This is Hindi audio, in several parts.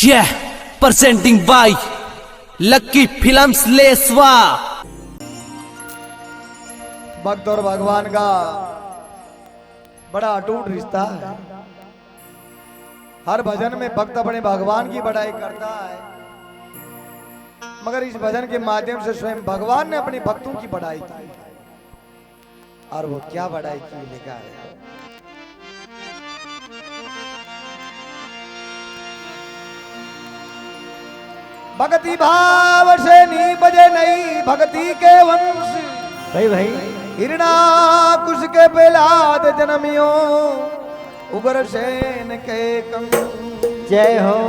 Yeah, presenting by Lucky Films लेसवा। भक्त और भगवान का बड़ा अटूट रिश्ता है। हर भजन में भक्त अपने भगवान की बड़ाई करता है, मगर इस भजन के माध्यम से स्वयं भगवान ने अपने भक्तों की बड़ाई की। और वो क्या बड़ाई की लिखा है। भक्ति भाव से नी बजे नहीं भक्ति के वंश। भाई हिरणा कुश के बेलाद जन्मियो उग्र सेन के कंग। जय हो।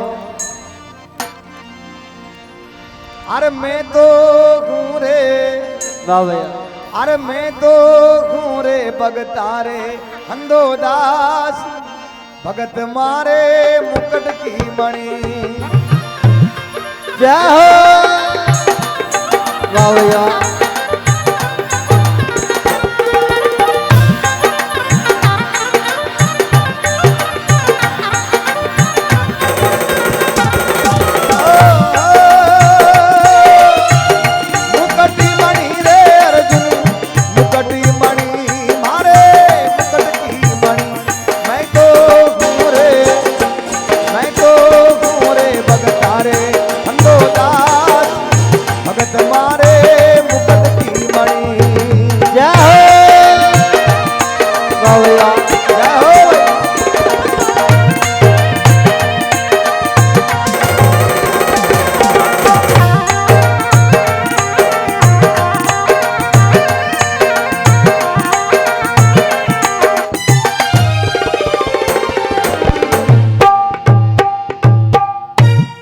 अरे मैं तो हूँ रे अरे मैं तो हूँ रे भगतारे हंदो दास भगत मारे मुकुट की मणि। जय हो बाबा।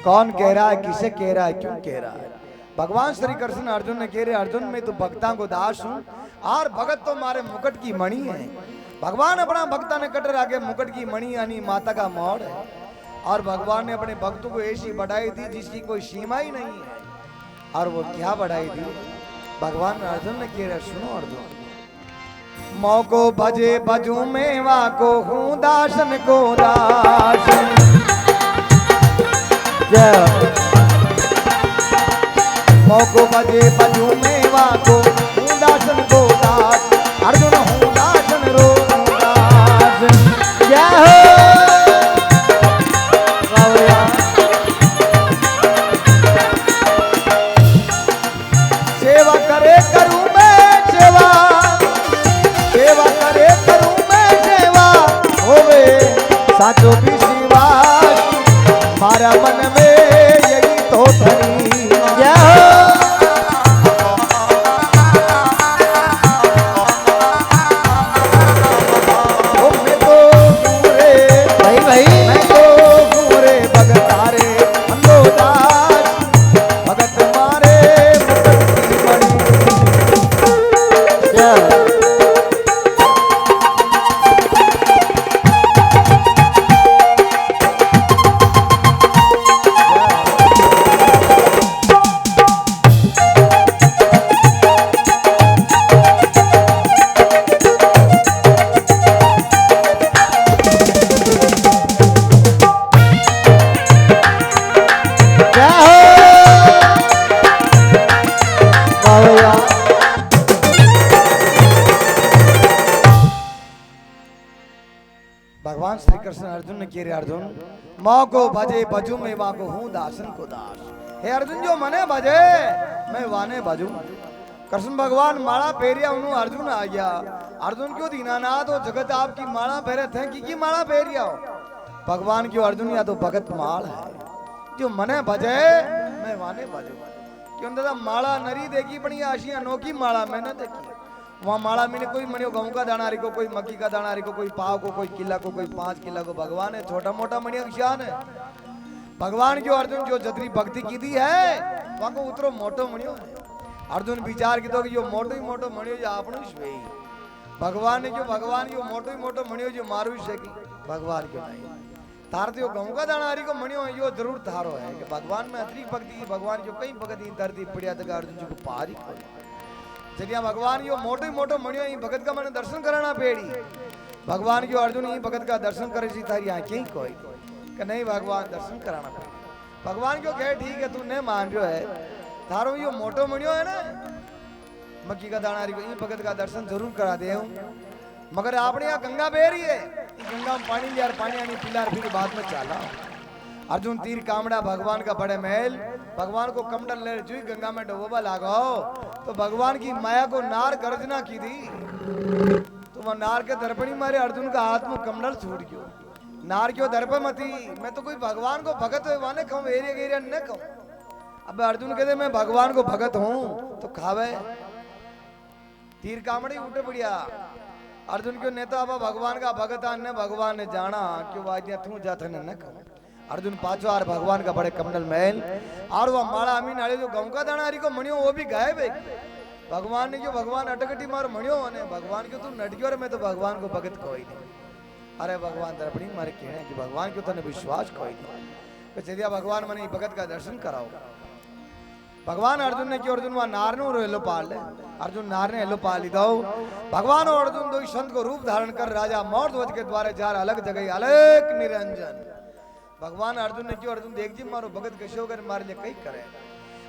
कौन कह रहा है, किसे कह रहा है, क्यों कह रहा है? भगवान श्री कृष्ण अर्जुन ने कह रहे, अर्जुन मैं तो भक्ता को दास हूँ और भगत तो मारे मुकुट की मणि है। भगवान अपना भक्ता ने कटर आगे मुकुट की मणि यानी माता का मोड़ है। और भगवान ने अपने भक्तों को ऐसी बढ़ाई दी जिसकी कोई सीमा ही नहीं है। और वो क्या बढ़ाई दी? भगवान अर्जुन ने कह रहे, सुनो अर्जुन, मौको भजे भजू मेवा को हूँ दासन को दास। मौको बजे बजू मेवा को हूँ दासन को दास। अर्जुन हूँ दासन रो दास। जय हो सेवा करे करूँ मैं सेवा, सेवा करे करूँ मैं सेवा होवे साचो भी शिवा मारा मन में यही तो धनी। जय हो भगवान श्री कृष्ण अर्जुन ने कह अर्जुन मौको भजे भजू मैं वाको हूँ दासन को दास। हे अर्जुन जो मने भजे मैं वाने भजू। कृष्ण भगवान माला फेरिया उन्हों अर्जुन आ गया। अर्जुन क्यों दीनानाथ हो जगत आपकी माला फेरे थे की माला फेरिया हो? भगवान क्यों अर्जुन या तो भगत माल है जो मने भजे मैं वाने भजू। क्यों दादा माला नरी देखी पड़ी आशी अनोखी माला मैंने देखी। वहाँ माला मैंने कोई मणियो गेहूं का दाना रिको, कोई मक्की का दाना रिको, कोई पाव को, कोई किला को, कोई 5 किला को। भगवान है छोटा मोटा मणिया शान है। भगवान जो अर्जुन जो जतरी भक्ति की दी है वहाँ को उतरो मोटो मणियो है। अर्जुन विचार की तो कि जो मोटो ही मोटो मणियो जो आपनो ही भगवान ने जो भगवान जो मोटो ही मोटो मणियो जो मारू ही सकी भगवान क्यों नहीं? तार तो गेहूं का दाना रिको मणियो यो जरूर थारो है कि भगवान में अतिरिक्त भक्ति भगवान जो कई भक्ति धरती पड़िया तक अर्जुन जी को पार ही खोल। जरिया भगवान यो मोटो ही मोटो मणियो ही भगत का मन दर्शन कराना पेड़ी। भगवान की अर्जुन ही भगत का दर्शन करे सी थारी आंखें ही कोई कि नहीं भगवान दर्शन कराना पेड़ी। भगवान क्यों कहे ठीक है तू नहीं मान रहे है थारो यो मोटो मणियो है ना मक्की का दाना को ई भगत का दर्शन जरूर करा दे मगर आपने यहाँ गंगा बह रही है गंगा में पानी लिया पानी आनी पिलार फिर बाद में चाला अर्जुन तीर कामड़ा भगवान का बड़े महल भगवान को कमंडल ले जुई गंगा में डुबोबा लगाओ तो भगवान की माया को नार गर्जना की थी तो वह नार के दर्पणी मारे अर्जुन का हाथ में कमंडल छूट गयो नार क्यों दर्प मती मैं तो कोई भगवान को भगत हुए वाने कहूँ एरिया एरिया न कहूँ अब अर्जुन कहते मैं भगवान को भगत हूँ तो खावे तीर कामड़ी उठे बढ़िया अर्जुन क्यों नेता अब भगवान का भगत ने भगवान ने जाना क्यों आज तू जाता न कहूँ अर्जुन पांचों आर भगवान का बड़े कमंडल महल और वह माड़ा अमीन आले जो गाँव का दाना हरी को मणियो वो भी गायब है भगवान ने जो भगवान अटकटी मारो मणियो ने भगवान क्यों तू नटक्यो रे मैं तो भगवान को भगत कोई नहीं अरे भगवान दर्पणी मारे कहने कि भगवान क्यों तने विश्वास कोई नहीं तो चलिए भगवान मने भगत का दर्शन कराओ भगवान अर्जुन ने क्यों अर्जुन वहां नार नो हेलो पाल ले अर्जुन नार ने हेलो पाल ली दो भगवान और अर्जुन दो संत को रूप धारण कर राजा मौर्ध्वज के द्वारे जार अलग जगह अलग निरंजन भगवान अर्जुन ने क्यों अर्जुन देख जी मारो भगत कशो कर मारे लिए कई करे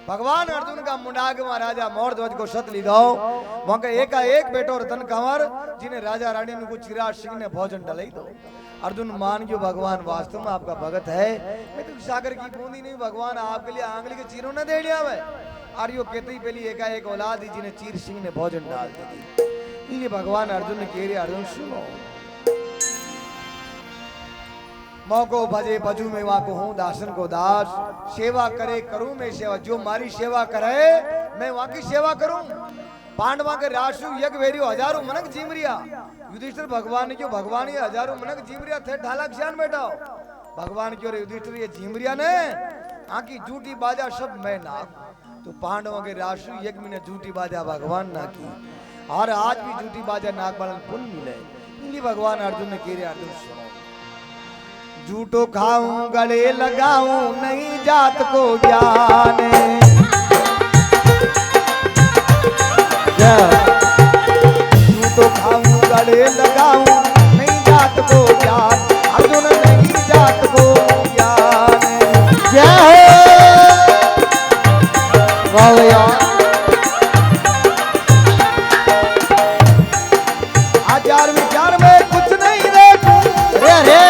भगवान अर्जुन का मुंडाग राजा मौर्ध्वज को सत ली दो वहां का एक बेटो रतन कंवर जिन्हें राजा रानी ने को चिराग सिंह ने भोजन डलाई दो अर्जुन मान गयो भगवान वास्तव में आपका भगत है मैं तो सागर की बूंदी नहीं भगवान आपके लिए आंगली के चीरों न दे लिया है आर्यो कहते ही पहली एक औलाद ही जिन्हें चीर सिंह ने भोजन डाल दी इसलिए भगवान अर्जुन ने कह रहे अर्जुन सुनो मौको भजे भजू में वहां को हूँ दासन को दास सेवा करे करूं मैं सेवा जो मारी सेवा करे मैं वहां की सेवा करूं पांडवा के राशु यज्ञ वेरियो हजारों मनक जीमरिया युधिष्ठिर भगवान क्यों भगवान ये हजारों मनक जीमरिया थे ढाला ज्ञान बैठा भगवान क्यों रे युधिष्ठिर ये जीमरिया ने आकी झूठी बाजा सब मैं ना तो पांडवों के राशु यज्ञ में झूठी बाजा भगवान ना की और आज भी झूठी बाजा नाग बालन पुण्य मिले इसलिए भगवान अर्जुन ने कह रहे अर्जुन सुनो झूठो खाऊं गले लगाऊं नहीं जात को ज्ञान झूठो खाऊं गले लगाऊं नहीं जात को ज्ञान अर्जुन नहीं जात को ज्ञान जय हो आचार विचार में कुछ नहीं देखूं रे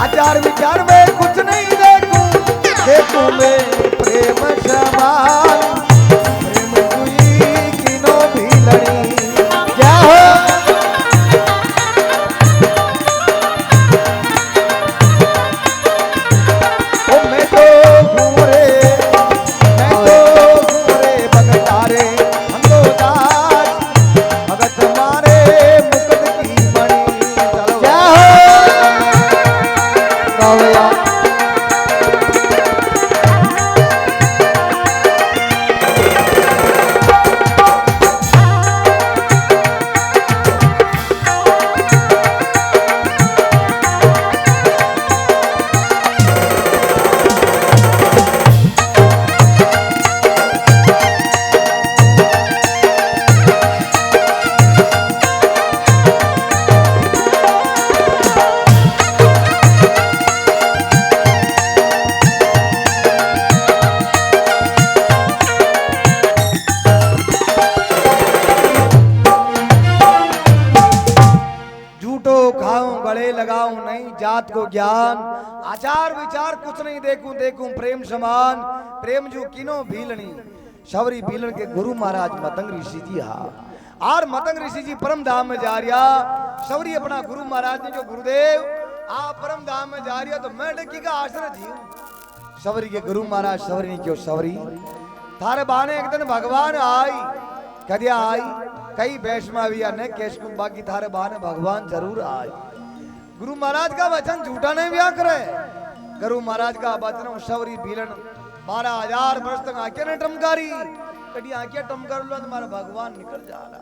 आचार विचार में कुछ नहीं देखूं मैं प्रेम समान प्रेम कोई किनो भी लड़ी क्या हो ओ मैं तो घूरे भगतारे हम तो दास भगत मारे मुकुट की मणि चलो क्या हो जात को ज्ञान आचार विचार कुछ नहीं देखूं प्रेम समान प्रेम जो किनो भीलनी शबरी भीलन के गुरु महाराज मतंग ऋषि जी और मतंग ऋषि जी परम धाम में जा रिया शबरी अपना गुरु महाराज ने जो गुरुदेव आप परम धाम में जा रिया तो मैं डकी का आश्रय जी शबरी के गुरु महाराज शबरी ने क्यों शबरी थारे बाने एक दिन भगवान आई कदिया आई कई वैष्णविया ने केश कुंभा की थारे बाने भगवान जरूर आए गुरु महाराज का वचन झूठा नहीं ब्याह करे गुरु महाराज का वचन शबरी भीलन 12,000 वर्ष तक आंखें ने टमकारी कड़ी आंखें टमकार लो तुम्हारा भगवान निकल जा रहा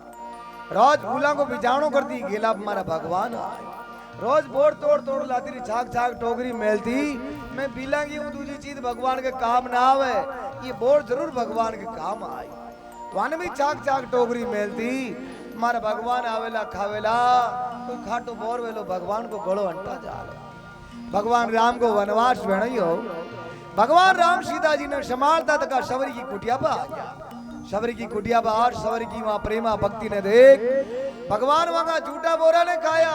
रोज फूला को बिछावनो करती गेला हमारा भगवान आए रोज बोर तोड़ तोड़ लाती रही छाक छाक टोकरी मेलती मैं पीलांगी हूँ दूसरी चीज भगवान के काम ना आवे ये बोर जरूर भगवान के काम आए वाने भी छाक छाक टोकरी मेलती हमारा भगवान आवेला खावेला तो खाटो बोर वेलो भगवान को गड़ो अंटा जा भगवान राम को वनवास भेणियो भगवान राम सीता जी ने संभालता तक शबरी की कुटिया पर आ गया। शबरी की कुटिया पर आज शबरी की वहां प्रेमा भक्ति ने देख भगवान वहां झूठा बोरा ने खाया।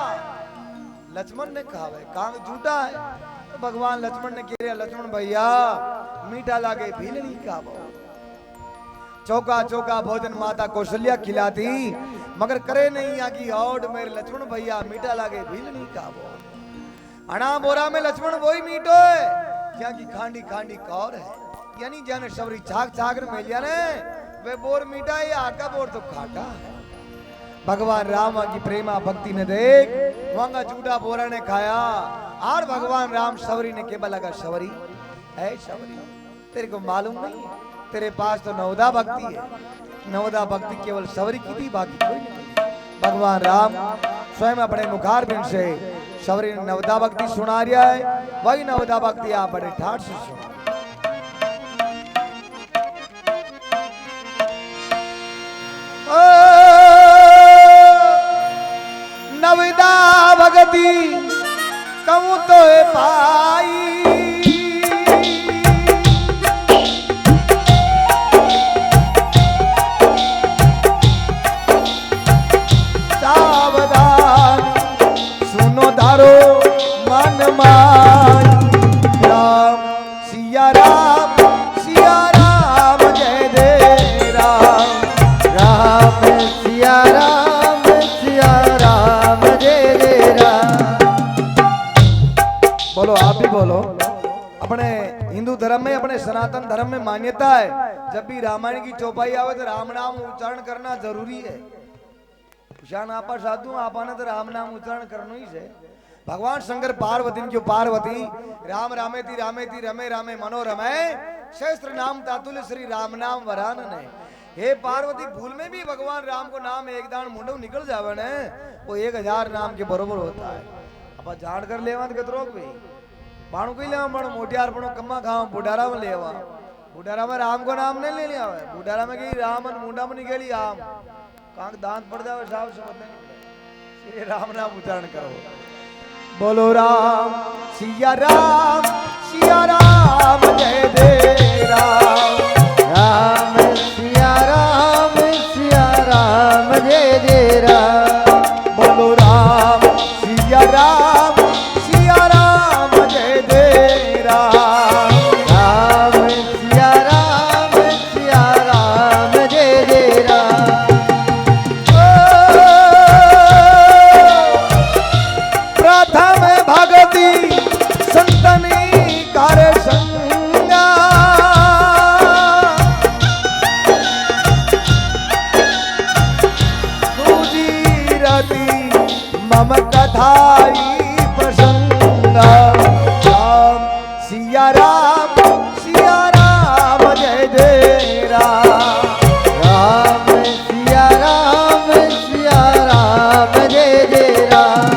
लक्ष्मण ने कहा भाई कांग झूठा है। तो भगवान लक्ष्मण ने कह लक्ष्मण भैया मीठा लागे भील नहीं खाबो। चौका चौका भोजन माता कौशल्या खिलाती मगर करे नहीं आकी औड मेरे लक्ष्मण भैया मीठा लागे भील नहीं खाबो। अना बोरा में लक्ष्मण वही मीठो है क्या की खांडी खांडी कौर है। यानी जाने शबरी छाक छाक में लिया ने वे बोर मीठा है या आका बोर तो खाटा है। भगवान राम की प्रेमा भक्ति ने देख वहां झूठा बोरा ने खाया। और भगवान राम शबरी ने केवल लगा शबरी है शबरी तेरे को मालूम नहीं तेरे पास तो नवदा भक्ति है। नवदा भक्ति केवल शबरी की थी बाकी कोई नहीं। भगवान राम स्वयं अपने मुखार बिन से शबरी ने नवदा भक्ति सुना रिया है। वही नवदा भक्ति आप बड़े ठाठ से सुना। नवदा भगति कहूँ तो पाई सावधान सुनो धारो मन माई। राम सिया राम जय जय राम। राम सिया राम जय जय राम। बोलो आप भी बोलो। अपने हिंदू धर्म में अपने सनातन धर्म में मान्यता है जब भी रामायण की चौपाई आवे तो राम नाम उच्चारण करना जरूरी है। शान आपा साधु आपाने तो राम नाम उच्चारण करनो ही से। भगवान शंकर पार्वती क्यों पार्वती राम रामेति रामेति रमे रामे मनोरमे सहस्त्र नाम तातुल्य श्री राम नाम वरानने। हे पार्वती भूल में भी भगवान राम को नाम एक दान मुंडो निकल जावे ने वो 1000 नाम के बरोबर होता है। अब जान कर लेवा तो कतरो भाई बाणु कोई लेवा पण मोटियार पण कम्मा खाओ बुढ़ारा में लेवा। बुढ़ारा में राम को नाम नहीं ले लिया है। बुढ़ारा में कही राम मुंडा में निकली आम कांक दांत पड़ जावे साहब से बदले श्री राम नाम उच्चारण करो। बोलो राम सिया राम जय जय राम। राम सिया राम जय जय राम। बोलो राम सिया राम जय जय राम। राम सिया राम जय जय राम। प्रथम भगति संतनी कर संगा दूजी रति मम कथाई प्रसंगा। राम सिया राम जय जय राम। राम सिया राम जय जय राम।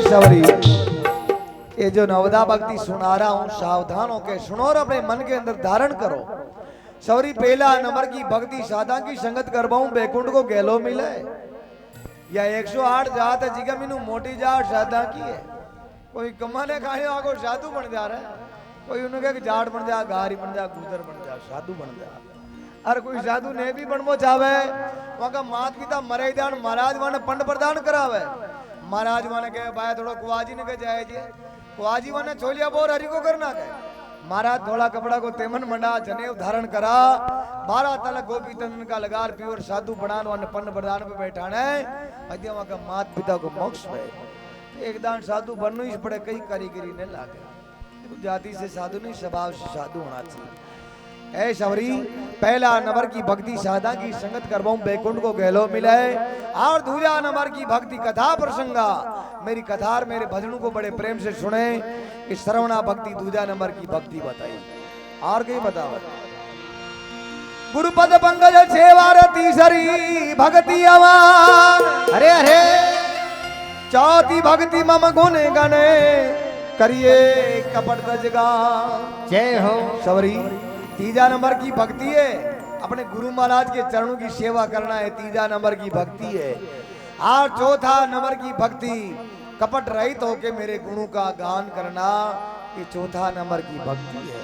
शबरी ये जो नवदा भक्ति सुना रहा हूँ सावधान होकर सुनो और अपने मन के अंदर धारण करो। शबरी पहला नंबर की भक्ति साधा की संगत करवाऊं बैकुंठ को गहलो मिले या 108 जात है जिगा मीनू मोटी जाट साधा की है। कोई कमाने खाने आगो साधु बन जा रहा है। कोई उन्होंने जाट बन जा गारी बन जा गुजर बन जा साधु बन जा। और कोई साधु ने भी बनमो चावे वहां का मात पिता मरे दान महाराज वन पंड प्रदान करावे। महाराज माने के भाई थोड़ा कुआजी ने के जाए जे कुआजी माने छोलिया बोर हरि को करना के महाराज थोड़ा कपड़ा को तेमन मंडा जनेऊ धारण करा 12 तल गोपी तन का लगार प्योर साधु बनान वन पंड प्रदान पे बैठाने अद्य वहां का मात पिता को मोक्ष में एक दान साधु बनना ही पड़े कई कारीगरी ने लागे। जाति से साधु नहीं स्वभाव से साधु होना चाहिए। ऐ शबरी पहला नंबर की भक्ति साधा की संगत करवाऊं बैकुंठ को गहलो मिले। और दूसरा नंबर की भक्ति कथा प्रसंगा मेरी कथार मेरे भजनों को बड़े प्रेम से सुने। कि श्रवणा भक्ति दूसरा नंबर की भक्ति बताई और कहीं बताओ। गुरुपद पंकज सेवार तीसरी भक्ति अवार। अरे अरे चौथी भक्ति मम गुण गणे करिए कपट दजगा। जय हो शबरी तीसरा नंबर की भक्ति है अपने गुरु महाराज के चरणों की सेवा करना है। तीसरा नंबर की भक्ति है। और चौथा नंबर की भक्ति कपट रहित होके मेरे गुणों का गान करना ये चौथा नंबर की भक्ति है।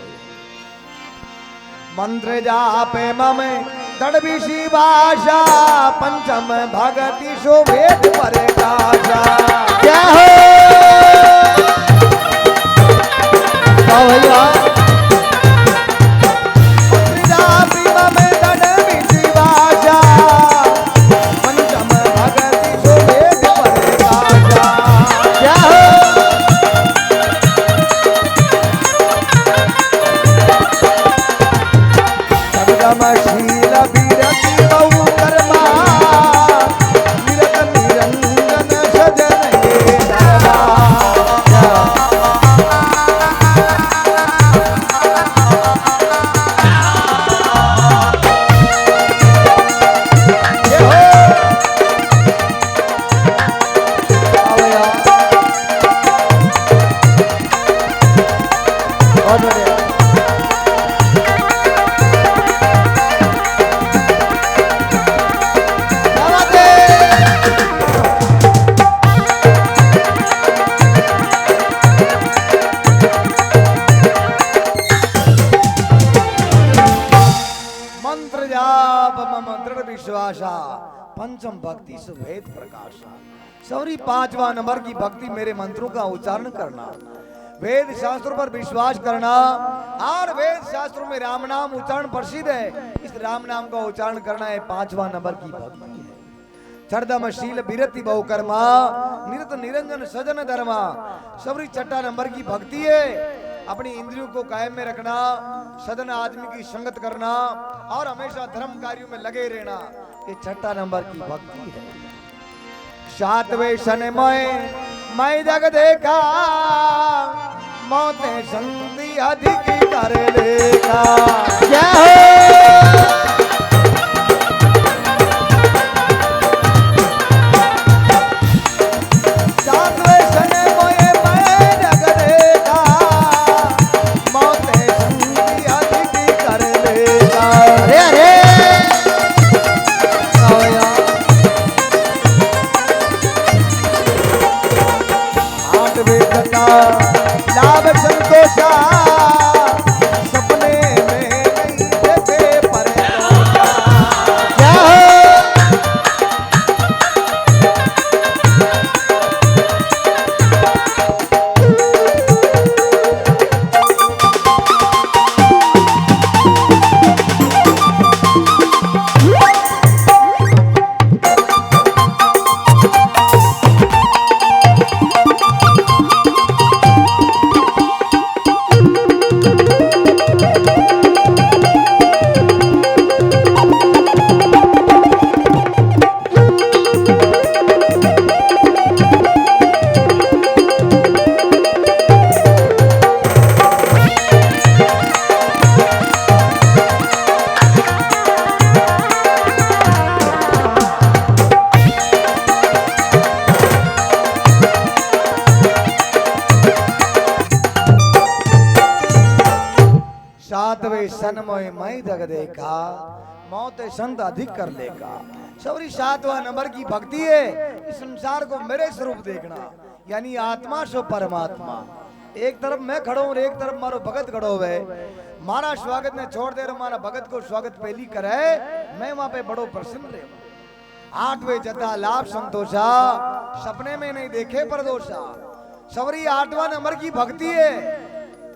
मंत्र जापे मम दड़बिशी भाषा पंचम भगति शोभेद परेकाशा। क्या हो भैया मंत्र जापे मम दड़बिशी भाषा पंचम भगति शोभेद परेकाशा। क्या हो शील विरति बहु कर्मा निरत निरंजन सजन हे धर्मा। ये हो आओ यार बहुत बढ़िया। मंत्र जाप मम दृढ़ विश्वासा पंचम भक्ति सुभेद प्रकाशा। सौरी पांचवा नंबर की भक्ति मेरे मंत्रों का उच्चारण करना, वेद शास्त्रों पर विश्वास करना और वेद शास्त्रों में राम नाम उच्चारण प्रसिद्ध है। इस राम नाम का उच्चारण करना है पांचवा नंबर की भक्ति है। छर्दम शील विरति बहुकर्मा निरत निरंजन सजन धर्मा। सौरी छठा नंबर की भक्ति है। अपनी इंद्रियों को कायम में रखना, सदन आदमी की संगत करना और हमेशा धर्म कार्यों में लगे रहना, ये छठा नंबर की भक्ति है। सातवें सन मैं जग देखा मौतें संधि अधिक कर लेखा। क्या हो सातवें सन मैं जग देखा मौतें संधि अधिक कर लेखा। अरे अरे आओ यार आठवें घटा लाभ संतोषा सपने में नहीं देते परेशान। क्या हो सातवें सन मैं जग देखा मौत संत अधिक कर लेगा। सवरी सातवां नंबर की भक्ति है। इस संसार को मेरे स्वरूप देखना, यानी आत्मा सो परमात्मा। एक तरफ मैं खड़ो और एक तरफ मारो भगत खड़ो है। मारा स्वागत ने छोड़ दे, मारा भगत को स्वागत पहली करे, मैं वहां पे बड़ो प्रसन्न रहे। आठवें जता लाभ संतोषा सपने में नहीं देखे पर दोषा। सवरी आठवां नंबर की भक्ति है।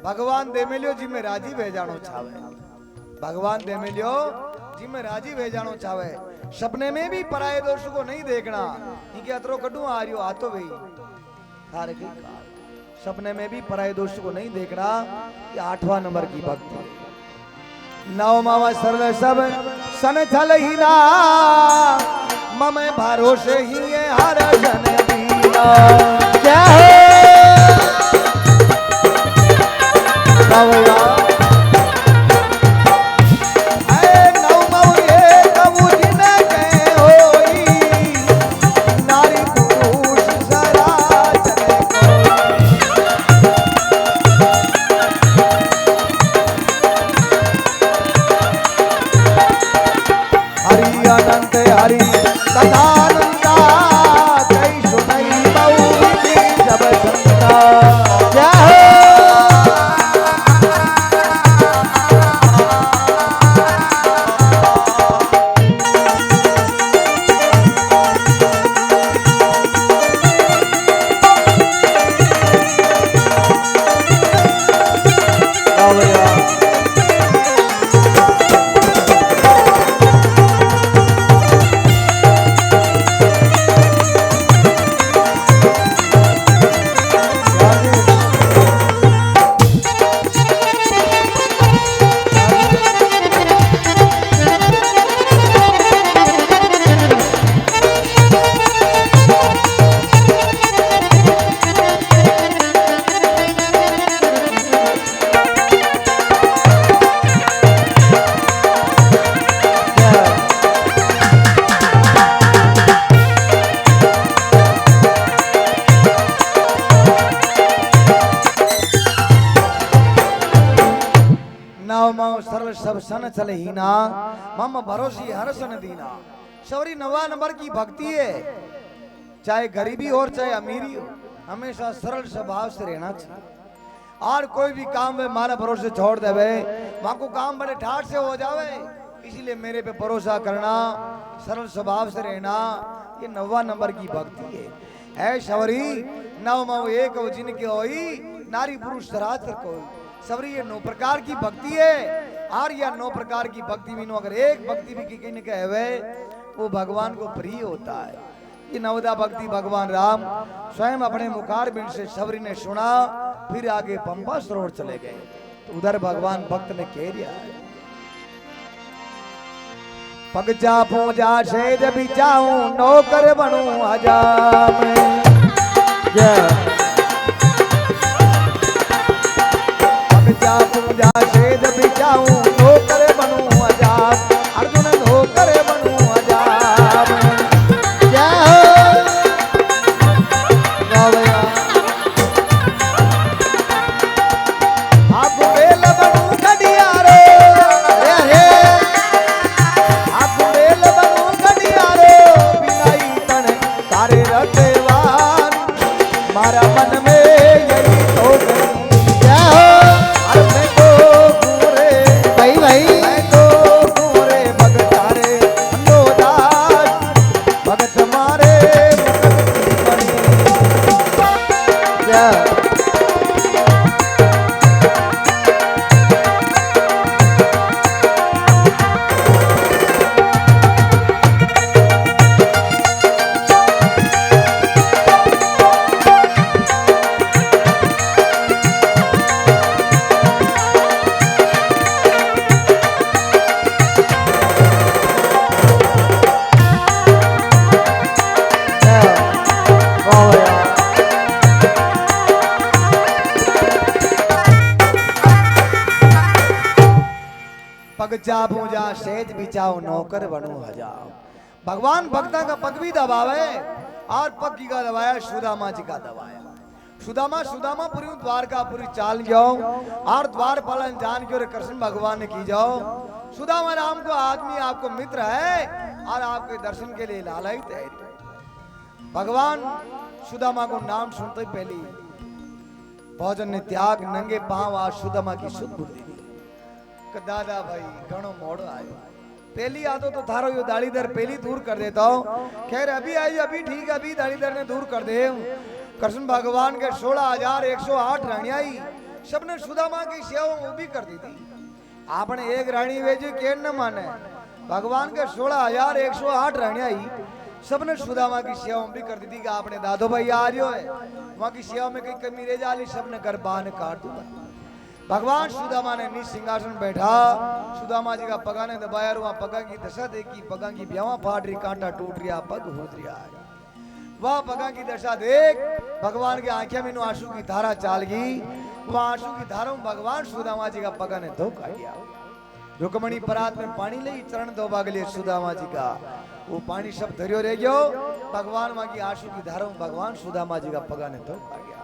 भगवान दे मिलियो जी में राजी भे जानो चावे। भगवान दे मिलियो जी में राजी भे जानो चावे। सपने में भी पराये दोष को नहीं देखना, इनके अतरो कटू आ रियो आ तो भाई थारे की कार। सपने में भी पराये दोष को नहीं देखना, ये आठवां नंबर की भक्ति है। नवमावा सरल सब सन छल ही ना मम भरोसे ही है हर जन दीना। क्या हो बावया ऐ नवमौये कबू जिने के होई नारी पुरुष सराचर हरि अनंत हरि सदानंदा कई सुनई बहु सब गांव सरल सब सन चले हीना मम भरोसी हर सन दीना। सवरी 9 नंबर की भक्ति है, चाहे गरीबी हो और चाहे अमीरी हो, हमेशा सरल स्वभाव से रहना चाहिए। और कोई भी काम वे मारा भरोसे छोड़ देवे, वहां को काम बड़े ठाठ से हो जावे। इसीलिए मेरे पे भरोसा करना, सरल स्वभाव से रहना, ये 9 नंबर की भक्ति है। ऐ शवरी 9 मऊ एक जिनके होई, नारी पुरुष सरासर कोई। सवरी ये 9 प्रकार की भक्ति है। और यह 9 प्रकार की भक्ति में अगर एक भक्ति भी किसी ने कहे वो भगवान को प्रिय होता है। ये 9दा भक्ति भगवान राम स्वयं अपने मुखार बिन से शबरी ने सुना, फिर आगे पंपा सरोवर चले गए। तो उधर भगवान भक्त ने कह दिया, पगजा पूजा से जब जाऊं नौकर बनूं हजाम। पगजा पूजा से जब जाऊं नौकर बनूं हजाम, अर्जुन नौकर बनूं हजाम। क्या हो आप बेल बनूं घड़ियारो, आप बेल बनूं घड़ियारो, बिनाई तन तारे रखवार, मारा मन में यही तो क्या हो अरे मैं तो पूरे भाई भाई मैं तो पूरे भगतारे नोदास, भगत मारे भगत की बनी। क्या पगजा पूजा सेज बिचाओ नौकर बनूं हजाम। भगवान भक्ता का पग भी दबावे और पग की का दबाया सुदामा जी का दबाया। सुदामा पूरी द्वारका पूरी चाल जाओ और द्वार पालन जान के और कृष्ण भगवान ने की जाओ। सुदामा राम को आदमी आपको मित्र है और आपके दर्शन के लिए लालयित है। भगवान सुदामा को नाम सुनते ही पहली भोजन ने त्याग, नंगे पांव आज सुदामा की शुद्ध बुद्धि दी। दादा भाई घणो मोड़ आयो, पहली आदो तो थारो यो दाड़ीदर पहली दूर कर देता हूं। खैर अभी आई, अभी ठीक, अभी दाड़ीदर ने दूर कर दे। कृष्ण भगवान के 16,108 रानियाई सबने सुदामा की सेवा वो भी कर दी थी। आपने एक रानी भेजी के न माने, भगवान के 16,108 रानियाई सबने सुदामा की सेवा भी कर दी थी कि आपने दादो भाई आ रही है, वहां की सेवा में कहीं कमी रह जाली सबने गरबान काट दूंगा। भगवान सुदामा ने निज सिंहासन बैठा, सुदामा जी का पगा ने दबाया, वहां पगा की दशा देखी, पगा की ब्यावा फाट रही, कांटा टूट रिया, पग होत रिया है। वह पगा की दशा देख भगवान की आंखें में आंसू की धारा चाल गई। वह आंसू की धारा में भगवान सुदामा जी का पगा ने धोखा दिया। रुक्मणी परात में पानी ले चरण धोबा के लिए सुदामा जी का वो पानी सब धरियो रह गयो। भगवान वहां की आंसू की धारा में भगवान सुदामा जी का पगा ने धोखा गया।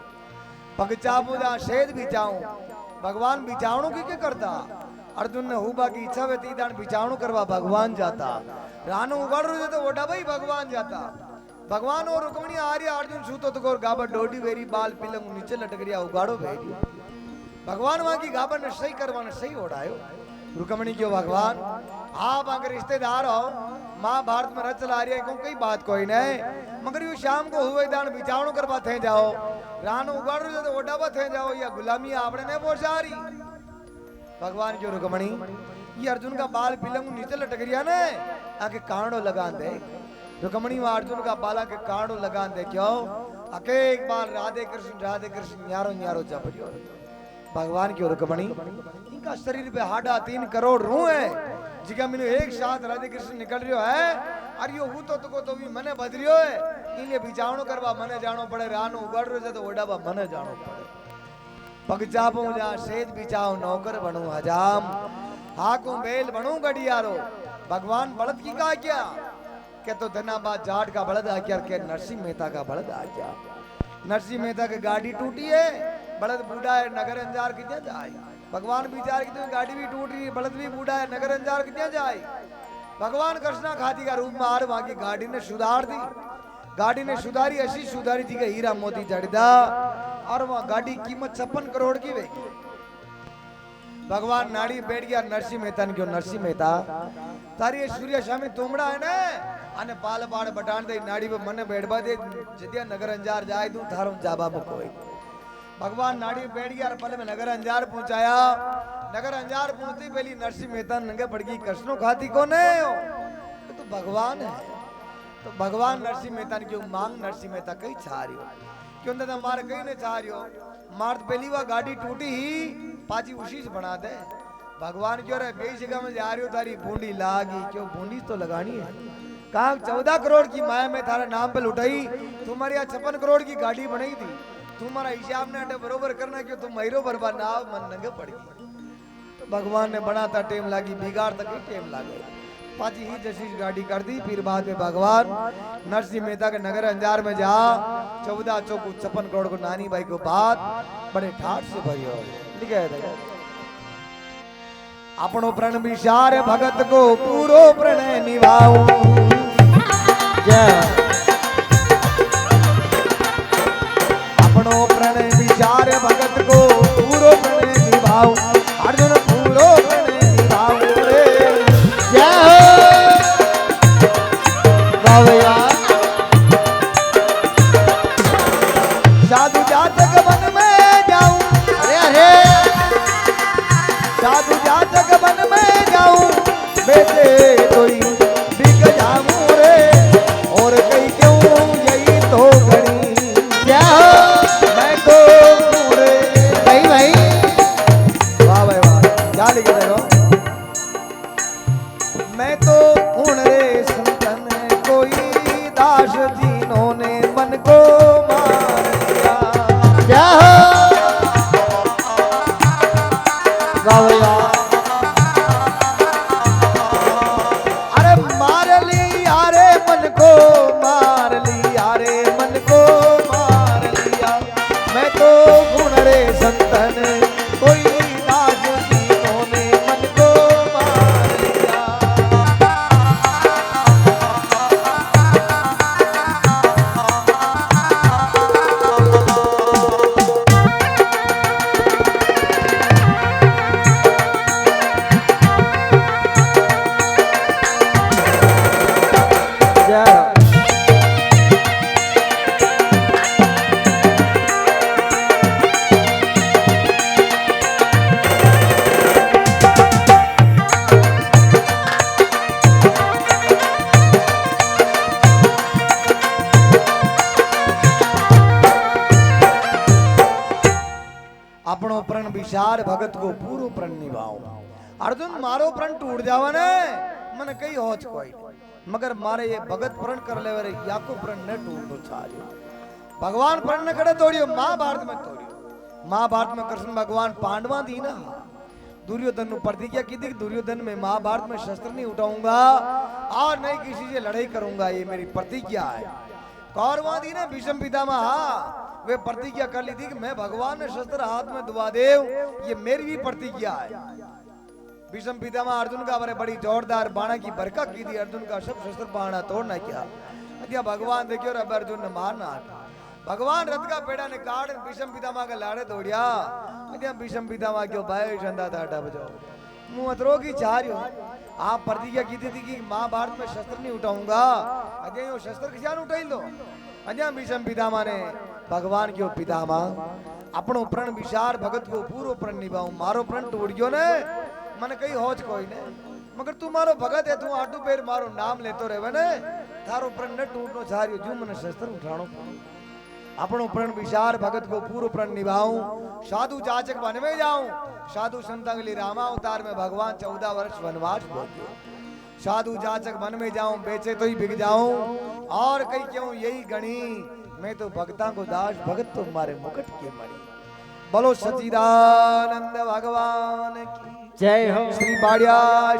पग चाबूदा शेद भी जाऊं, भगवान बिचावणु की क्या करता? अर्जुन ने हुबा की इच्छा वे तीदान बिचावणु करवा भगवान जाता। रानो उगाड़ रहे तो वोटा भाई भगवान जाता। भगवान और रुक्मणी आ रही, अर्जुन सूतो तो गोर गाबर डोडी वेरी बाल पिलंग नीचे लटक रिया, उगाड़ो भेजी। भगवान वहां की गाबर ने सही करवाने सही ओढ़ायो। रुक्मणी क्यों भगवान आप अगर रिश्तेदार हो, महाभारत में रच ला रही है, कई बात कोई नहीं, मगर यू शाम को हुए दान बिचावणु करवा थे जाओ, रानो उगाड़ रहे तो वोटा थे जाओ, या गुलामी आपने ने पहुंचा रही। भगवान क्यों रुक्मणी ये अर्जुन का बाल पिलंग नीचे लटक रिया ने, आके कांडो लगान दे। रुक्मणी वहां अर्जुन का बाला के कांडो लगान दे, क्यों आके एक बार राधे कृष्ण न्यारो न्यारो जपरियो। भगवान क्यों रुक्मणी इनका शरीर पे 3.5 करोड़ रूह है, जिका मैंने एक साथ राधे कृष्ण निकल रियो है, और यो हूं तो भी मने बदरियो है, इले बिचावणो करवा मने जानो पड़े, रानो उगड़ रहे तो ओडाबा मने जानो पड़े। पग चापू जा सेज बिचाओ नौकर बनूं हजाम, हाकू बेल बनूं गड़ियारो। भगवान बलद की का क्या के तो धनाबाद जाट का बलद आ क्या, के नरसिंह मेहता का बलद आ क्या। नरसिंह मेहता की गाड़ी टूटी है, बलद बूढ़ा है, नगर अंजार की जाए भगवान विचार की तो गाड़ी भी टूट रही है, बलद भी बूढ़ा है, नगर अंजार कितना जाए। भगवान कृष्णा खाती का रूप में आर वहां की गाड़ी ने सुधार दी। गाड़ी ने सुधारी, ऐसी सुधारी थी कि हीरा मोती जड़दा, और वह गाड़ी कीमत 56 करोड़ की हुई। भगवान नाड़ी बैठ गया नरसिंह मेहता ने, क्यों नरसिंह मेहता तारी ये सूर्य शामी तुमड़ा है ना, अने पाल पाड़ बटान दे नाड़ी पे मन बैठवा दे, जदिया नगर अंजार जाए दूं थारो जाबा कोई। भगवान नाड़ी बैठ गया और पल में नगर अंजार पहुंचाया। नगर अंजार पहुंचती पहली नरसिंह मेहता नंगे पड़ गई, कृष्णो खाती कौन है हो? तो भगवान है। तो भगवान नरसिंह मेहता ने क्यों मांग नरसिंह मेहता कहीं छा रही हो, क्यों ना मार कहीं ने छा रही हो। मार तो पहली बार गाड़ी टूटी ही पाची उसी से बना दे। भगवान क्यों रे कई जगह में जा रही हो, तारी बूंदी लागी, क्यों बूंदी तो लगानी है। कहा 14 करोड़ की माया में थारे नाम पे लुटाई, तुम्हारे यहाँ 56 करोड़ की गाड़ी बनाई थी, तुम्हारा हिसाब ने अटे बरोबर करना, क्यों तुम महीरो बर्बाद ना मन नंगे पड़ गई। तो भगवान ने बनाता टाइम लागी, बिगाड़ तक ही टाइम लागे, पाची ही जैसी गाड़ी कर दी। फिर बाद में भगवान नरसिंह मेहता के नगर अंजार में जा 14 चौक 56 करोड़ को नानी भाई को बात बड़े ठाठ से भरी हो लिखे थे। अपनो प्रण विचार भगत को पूरो प्रणय निभाऊं, अपनो प्रण विचार भगत को पूरो प्रणय निभाऊं, अर्जुन पूरो प्रणय निभाऊं रे। जय हो बाबा। साधु जातक वन में जाऊं, अरे अरे साधु जातक वन में जाऊं, बेटे कोई बिक जाऊं रे, और कई क्यों यही तो घड़ी। जय हो मैं तो हूं रे। भाई भाई। वाह भाई वाह, क्या लिखे देखो। मैं तो हूं रे संतन कोई दास, जिन्होंने मन को मार दिया। जय हो बाबा। अरे मार लिया रे मन को, मार लिया रे मन को मार लिया। मैं तो गुण रे संतन कोई दास, जिन्होंने मन को मार लिया। अपनो प्रण विचार भगत को पूरो प्रण निभाओ। अर्जुन मारो प्रण टूट जावा ने मन कई होच कोई, मगर मारे ये भगत प्रण कर ले रे याको प्रण न टूटो छारियो। भगवान प्रण न करे तोड़ियो, महाभारत में तोड़ियो। महाभारत में कृष्ण भगवान पांडवा दी ना, दुर्योधन नु प्रतिज्ञा की थी, दुर्योधन में महाभारत में शस्त्र नहीं उठाऊंगा और नहीं किसी से लड़ाई करूंगा, ये मेरी प्रतिज्ञा है। कौरवा दी ने भीष्म पितामह वे प्रतिज्ञा कर ली थी कि मैं भगवान ने शस्त्र हाथ में दुआ देव, ये मेरी भी प्रतिज्ञा है। भीष्म पितामह अर्जुन का बड़े बड़ी जोरदार बाणा की बरका की थी, अर्जुन का सब शस्त्र बाणा तोड़ना क्या। अदिया भगवान देखियो अब अर्जुन ने मारना, भगवान रथ का पेड़ा ने काट भीष्म पितामह का लाड़े तोड़िया। अदिया भीष्म पितामह क्यों भाई चंदा था बजाओ मुंह अतरो की चारियो। आप प्रतिज्ञा की थी कि महाभारत में शस्त्र नहीं उठाऊंगा, अजय यो शस्त्र किसान उठाई लो। अजय भीष्म पितामह ने भगवान क्यों पितामह अपनो प्रण विचार भगत को पूरो प्रण निभाऊं, मारो प्रण टूट गयो ने मन कई होच कोई ने, मगर तू मारो भगत है, तू आटू पैर मारो नाम लेतो रहे ने, थारो प्रण न टूटनो छारियो, जो मन शस्त्र उठाणो अपनो प्रण विचार भगत को पूरो प्रण निभाऊं, साधु जाचक वन में जाऊं। साधु संतंगली रामा अवतार में भगवान 14 वर्ष वनवास भोग्यो। साधु जाचक वन में जाऊं, बेचे तो ही बिक जाऊं, और कई क्यों यही गणी, मैं तो भक्ता को दास, भगत तो मारे मुकुट के मणि। बोलो सच्चिदानंद भगवान की जय हो श्री बाड़िया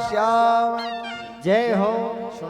श्याम जय हो।